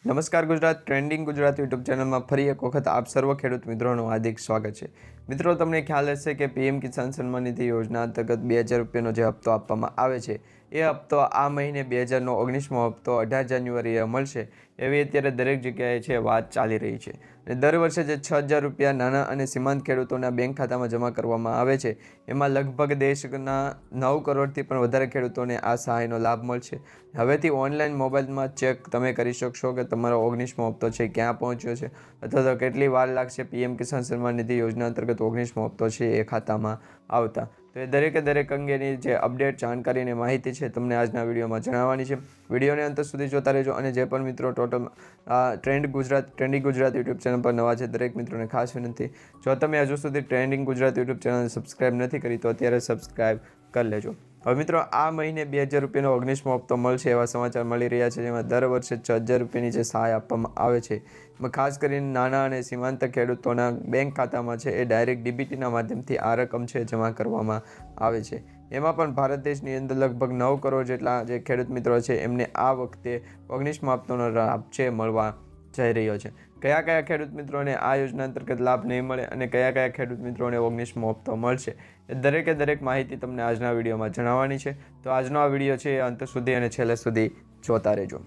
નમસ્કાર Gujarat trending Gujarat YouTube ચેનલમાં ફરી એક વખત આપ સર્વ ખેડૂત મિત્રોનું હાર્દિક સ્વાગત છે। મિત્રો, તમને ખ્યાલ હશે કે પીએમ કિસાન સન્માન નિધિ યોજના અંતર્ગત 2000 રૂપિયાનો જે હપ્તો આપવામાં આવે છે એ હપ્તો આ મહિને 2019મો હપ્તો 18 જાન્યુઆરીએ મળશે એવી અત્યારે દરેક જગ્યાએ છે વાત ચાલી રહી છે। અને દર વર્ષે જે 6000 રૂપિયા નાના અને સીમાંત ખેડૂતોના બેંક ખાતામાં જમા કરવામાં આવે છે એમાં લગભગ દેશના 9 કરોડથી પણ વધારે ખેડૂતોને આ સહાયનો લાભ મળશે। હવેથી ઓનલાઈન મોબાઈલમાં ચેક તમે કરી શકશો કે તમારો 19મો હપ્તો છે ક્યાં પહોંચ્યો છે અથવા તો કેટલી વાર લાગશે પીએમ કિસાન સન્માન નિધિ યોજના અંતર્ગત 19મો હપ્તો છે એ ખાતામાં આવતા। તો એ દરેક અંગેની જે અપડેટ જાણકારી અને માહિતી છે તમને આજના વિડીયોમાં જણાવવાની છે। વિડીયોને અંત સુધી જોતા રહેજો। અને જે પણ મિત્રો ટ્રેન્ડિંગ ગુજરાત યુટ્યુબ ચેનલ પર નવા છે દરેક મિત્રોને ખાસ વિનંતી, જો તમે હજુ સુધી ટ્રેન્ડિંગ ગુજરાત યુટ્યુબ ચેનલને સબસ્ક્રાઇબ નથી કરી તો અત્યારે સબસ્ક્રાઇબ કરી લેજો। હવે મિત્રો, આ મહિને 2000 રૂપિયાનો 19મો હપ્તો મળશે એવા સમાચાર મળી રહ્યા છે, જેમાં દર વર્ષે 6000 રૂપિયાની જે સહાય આપવામાં આવે છે એમાં ખાસ કરીને નાના અને સીમાંત ખેડૂતોના બેંક ખાતામાં છે એ ડાયરેક્ટ ડીબીટીના માધ્યમથી આ રકમ છે જમા કરવામાં આવે છે। એમાં પણ ભારત દેશની અંદર લગભગ 9 કરોડ જેટલા જે ખેડૂત મિત્રો છે એમને આ વખતે 19મા હપ્તાનો લાભ છે મળવા જઈ રહ્યો છે। કયા ખેડૂત મિત્રોને આ યોજના અંતર્ગત લાભ નહીં મળે અને કયા ખેડૂત મિત્રોને 19મો હપ્તો મળશે એ દરેક માહિતી તમને આજના વિડીયોમાં જણાવવાની છે। તો આજનો આ વિડીયો છે અંત સુધી અને છેલ્લે સુધી જોતા રહેજો।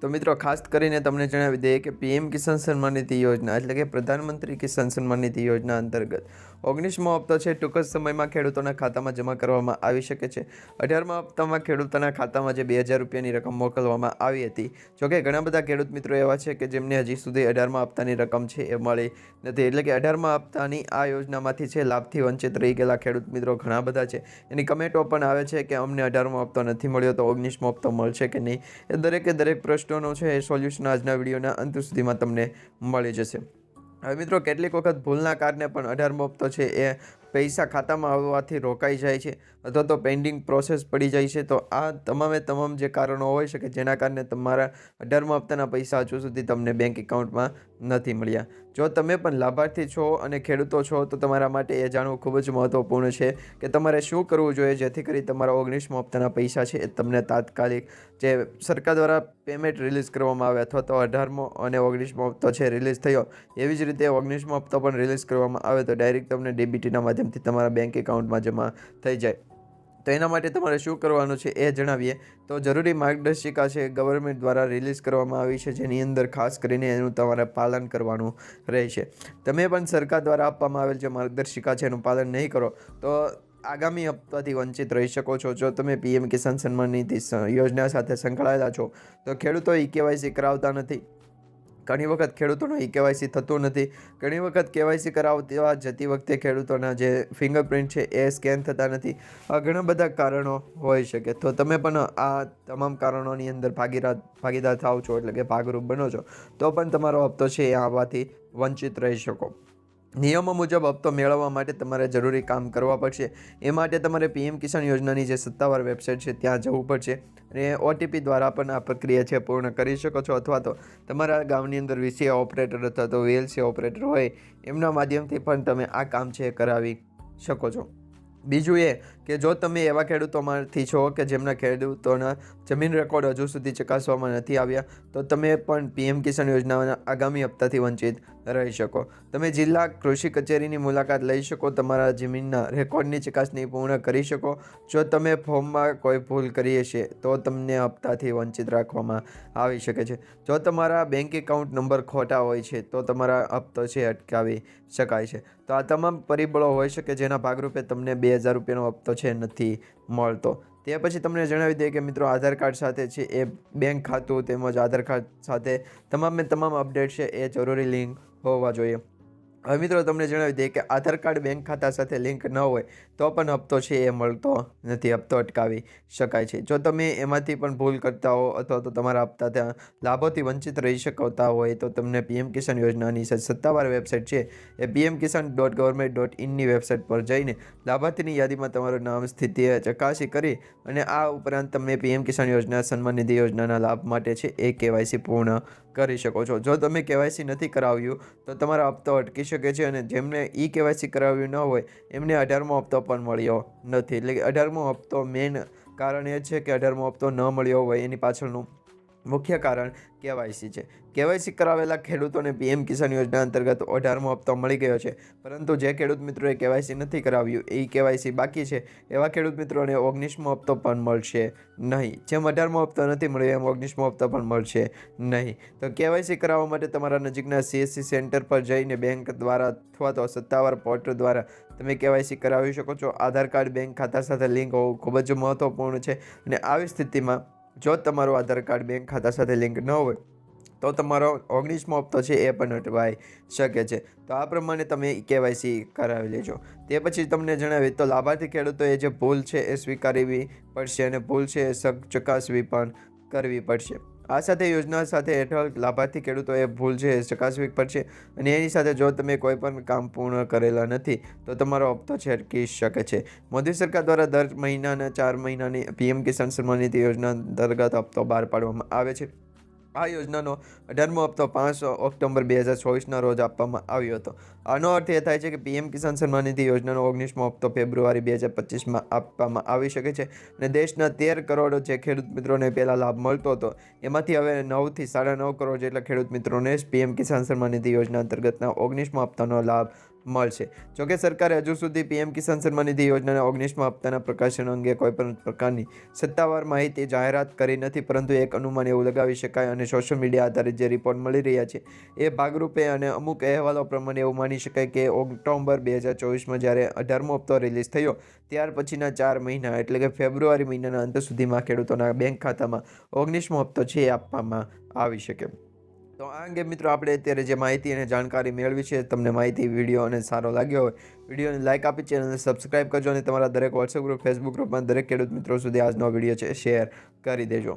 તો મિત્રો, ખાસ કરીને તમને જણાવી દઈએ કે પીએમ કિસાન સન્માન નિધિ યોજના એટલે કે પ્રધાનમંત્રી કિસાન સન્માન નિધિ યોજના અંતર્ગત 19મો હપ્તો છે ટૂંક જ સમયમાં ખેડૂતોના ખાતામાં જમા કરવામાં આવી શકે છે। 18મા હપ્તામાં ખેડૂતોના ખાતામાં જે 2000 રૂપિયાની રકમ મોકલવામાં આવી હતી, જોકે ઘણા બધા ખેડૂત મિત્રો એવા છે કે જેમને હજી સુધી 18મા હપ્તાની રકમ છે એ મળી નથી, એટલે કે 18મા હપ્તાની આ યોજનામાંથી છે લાભથી વંચિત રહી ગયેલા ખેડૂત મિત્રો ઘણા બધા છે। એની કમેન્ટો પણ આવે છે કે અમને 18મો હપ્તો નથી મળ્યો તો 19મો હપ્તો મળશે કે નહીં। એ દરેક પ્રશ્નોનો છે એ સોલ્યુશન આજના વિડીયોના અંત સુધીમાં તમને મળી જશે। હવે મિત્રો, કેટલીક વખત ભૂલના કારણે પણ 18મો હપ્તો છે એ પૈસા ખાતામાં આવવાથી રોકાઈ જાય છે અથવા તો પેન્ડિંગ પ્રોસેસ પડી જાય છે। તો આ તમામ જે કારણો હોઈ શકે જેના કારણે તમારા 18મા હપ્તાના પૈસા હજુ સુધી તમને બેંક એકાઉન્ટમાં નથી મળ્યા। જો તમે પણ લાભાર્થી છો અને ખેડૂતો છો તો તમારા માટે એ જાણવું ખૂબ જ મહત્વપૂર્ણ છે કે તમારે શું કરવું જોઈએ જેથી કરી તમારા 19મા હપ્તાના પૈસા છે એ તમને તાત્કાલિક જે સરકાર દ્વારા પેમેન્ટ રિલીઝ કરવામાં આવે અથવા તો 18મો અને 19મો હપ્તો છે રિલીઝ થયો એવી જ રીતે 19મો હપ્તો પણ રિલીઝ કરવામાં આવે તો ડાયરેક્ટ તમને ડીબીટીના માધ્યમથી તમારા બેંક એકાઉન્ટમાં જમા થઈ જાય। તો એના માટે તમારે શું કરવાનું છે એ જણાવીએ તો જરૂરી માર્ગદર્શિકા છે ગવર્મેન્ટ દ્વારા રિલીઝ કરવામાં આવી છે, જેની અંદર ખાસ કરીને એનું તમારે પાલન કરવાનું રહેશે। તમે પણ સરકાર દ્વારા આપવામાં આવેલ જે માર્ગદર્શિકા છે એનું પાલન નહીં કરો તો આગામી હપ્તાથી વંચિત રહી શકો છો। જો તમે પીએમ કિસાન સન્માન નિધિ યોજના સાથે સંકળાયેલા છો તો ખેડૂતો કેવાયસી કરાવતા નથી, ઘણી વખત ખેડૂતોનું કેવાયસી થતું નથી, ઘણી વખત કેવાયસી કરાવવા જતી વખતે ખેડૂતોના જે ફિંગરપ્રિન્ટ છે એ સ્કેન થતા નથી। આ ઘણા બધા કારણો હોઈ શકે, તો તમે પણ આ તમામ કારણોની અંદર ભાગીદાર થાવ છો એટલે કે ભાગરૂપ બનો છો તો પણ તમારો હપ્તો છે એ આવવાથી વંચિત રહી શકો। નિયમો મુજબ હપ્તો મેળવવા માટે તમારે જરૂરી કામ કરવા પડશે। એ માટે તમારે પીએમ કિસાન યોજનાની જે સત્તાવાર વેબસાઇટ છે ત્યાં જવું પડશે અને ઓટીપી દ્વારા પણ આ પ્રક્રિયા છે પૂર્ણ કરી શકો છો અથવા તો તમારા ગામની અંદર વીસીએ ઓપરેટર અથવા તો વીએલસી ઓપરેટર હોય એમના માધ્યમથી પણ તમે આ કામ છે કરાવી શકો છો। બીજું એ કે જો તમે એવા ખેડૂતોમાંથી છો કે જેમના ખેડૂતોના જમીન રેકોર્ડ હજુ સુધી ચકાસવામાં નથી આવ્યા તો તમે પણ પીએમ કિસાન યોજનાના આગામી હપ્તાથી વંચિત રહી શકો। તમે જિલ્લા કૃષિ કચેરીની મુલાકાત લઈ શકો, તમારા જમીનના રેકોર્ડની ચકાસણી પૂર્ણ કરી શકો। જો તમે ફોર્મમાં કોઈ ભૂલ કરી હશે તો તમને હપ્તાથી વંચિત રાખવામાં આવી શકે છે। જો તમારા બેંક એકાઉન્ટ નંબર ખોટા હોય છે તો તમારા હપ્તો છે અટકાવી શકાય છે। તો આ તમામ પરિબળો હોઈ શકે જેના ભાગરૂપે તમને 2000 રૂપિયાનો હપ્તો છે નથી મળતો। તે પછી તમને જણાવી દઈએ કે મિત્રો, આધાર કાર્ડ સાથે છે એ બેંક ખાતું તેમજ આધાર કાર્ડ સાથે તમામ અપડેટ છે એ જરૂરી લિંક હોવા જોઈએ। હવે મિત્રો, તમને જણાવી દઈએ કે આધાર કાર્ડ બેંક ખાતા સાથે લિંક ન હોય તો પણ હપ્તો છે એ મળતો નથી, હપ્તો અટકાવી શકાય છે। જો તમે એમાંથી પણ ભૂલ કરતા હો અથવા તો તમારા હપ્તા ત્યાં લાભોથી વંચિત રહી શકતા હોય તો તમને પીએમ કિસાન યોજનાની સત્તાવાર વેબસાઇટ છે એ pmkisan.government.in વેબસાઇટ પર જઈને લાભાર્થીની યાદીમાં તમારું નામ, સ્થિતિ ચકાસી કરી અને આ ઉપરાંત તમે પીએમ કિસાન યોજના સન્માન નિધિ યોજનાના લાભ માટે છે એ કેવાયસી પૂર્ણ કરી શકો છો। જો તમે કેવાયસી નથી કરાવ્યું તો તમારા હપ્તો અટકી શકે છે અને જેમને કેવાયસી કરાવ્યું ન હોય એમને 18મો હપ્તો પણ મળ્યો નથી। એટલે કે 18મો હપ્તો મેઇન કારણ એ છે કે 18મો હપ્તો ન મળ્યો હોય એની પાછળનું મુખ્ય કારણ કેવાયસી છે. કેવાયસી કરાવેલા ખેડૂતોને પીએમ કિસાન યોજના અંતર્ગત 18મો હપ્તો મળી ગયો છે, પરંતુ જે ખેડૂત મિત્રોએ કેવાયસી નથી કરાવ્યું, એ કેવાયસી બાકી છે, એવા ખેડૂત મિત્રોને 19મો હપ્તો પણ મળશે નહીં. જેમ 18મો હપ્તો નથી મળ્યો એમ 19મો હપ્તો પણ મળશે નહીં. તો કેવાયસી કરાવવા માટે તમારા નજીકના CSC સેન્ટર પર જઈને બેંક દ્વારા અથવા તો સત્તાવાર પોર્ટલ દ્વારા તમે કેવાયસી કરાવી શકો છો. આધાર કાર્ડ બેંક ખાતા સાથે લિંક હોવું ખૂબ જ મહત્વપૂર્ણ છે, અને આવી સ્થિતિમાં જો તમારું આધાર કાર્ડ બેંક ખાતા સાથે લિંક ન હોય તો તમારો 19મો હપ્તો છે એ પણ અટવાઈ શકે છે. તો આ પ્રમાણે તમે કેવાયસી કરાવી લેજો. તે પછી તમને જણાવીએ તો લાભાર્થી ખેડૂતોએ જે ભૂલ છે એ સ્વીકારવી પડશે, અને ભૂલ છે એ ચકાસવી પણ કરવી પડશે. આ સાથે યોજના સાથે હેઠળ લાભાર્થી ખેડૂતોએ ભૂલ છે એ ચકાસવી પડશે, અને એની સાથે જો તમે કોઈ પણ કામ પૂર્ણ કરેલા નથી તો તમારો હપ્તો છે અટકી શકે છે. મોદી સરકાર દ્વારા દર મહિનાના 4 મહિનાની પીએમ કિસાન સન્માન નિધિ યોજના અંતર્ગત હપ્તો બહાર પાડવામાં આવે છે. આ યોજનાનો 18મો હપ્તો 5 ઓક્ટોબર 2024ના રોજ આપવામાં આવ્યો હતો. આનો અર્થ એ થાય છે કે પીએમ કિસાન સન્માન નિધિ યોજનાનો 19મો હપ્તો ફેબ્રુઆરી 2025માં આપવામાં આવી શકે છે, અને દેશના 13 કરોડ જે ખેડૂત મિત્રોને પહેલાં લાભ મળતો હતો એમાંથી હવે 9 થી 9.5 કરોડ જેટલા ખેડૂત મિત્રોને પીએમ કિસાન સન્માન નિધિ યોજના અંતર્ગતના 19મા હપ્તાનો લાભ મળશે. જોકે સરકારે હજુ સુધી પીએમ કિસાન સન્માન નિધિ યોજનાના 19મા હપ્તાના પ્રકાશન અંગે કોઈપણ પ્રકારની સત્તાવાર માહિતી જાહેરાત કરી નથી, પરંતુ એક અનુમાન એવું લગાવી શકાય અને સોશિયલ મીડિયા આધારિત જે રિપોર્ટ મળી રહ્યા છે એ ભાગરૂપે અને અમુક અહેવાલો પ્રમાણે એવું માની શકાય કે ઓક્ટોબર 2024માં જ્યારે 18મો હપ્તો રિલીઝ થયો ત્યાર પછીના 4 મહિના એટલે કે ફેબ્રુઆરી મહિનાના અંત સુધીમાં ખેડૂતોના બેંક ખાતામાં 19મો હપ્તો છે એ આપવામાં આવી શકે. તો આ અંગે મિત્રો આપણે અત્યારે જે માહિતી અને જાણકારી મેળવી છે, તમને માહિતી વિડીયો અને સારો લાગ્યો હોય વિડીયોને લાઇક આપી ચેનલને સબસ્ક્રાઈબ કરજો, અને તમારા દરેક વોટ્સએપ ગ્રુપ, ફેસબુક ગ્રુપમાં દરેક ખેડૂત મિત્રો સુધી આજનો વિડીયો છે શેર કરી દેજો.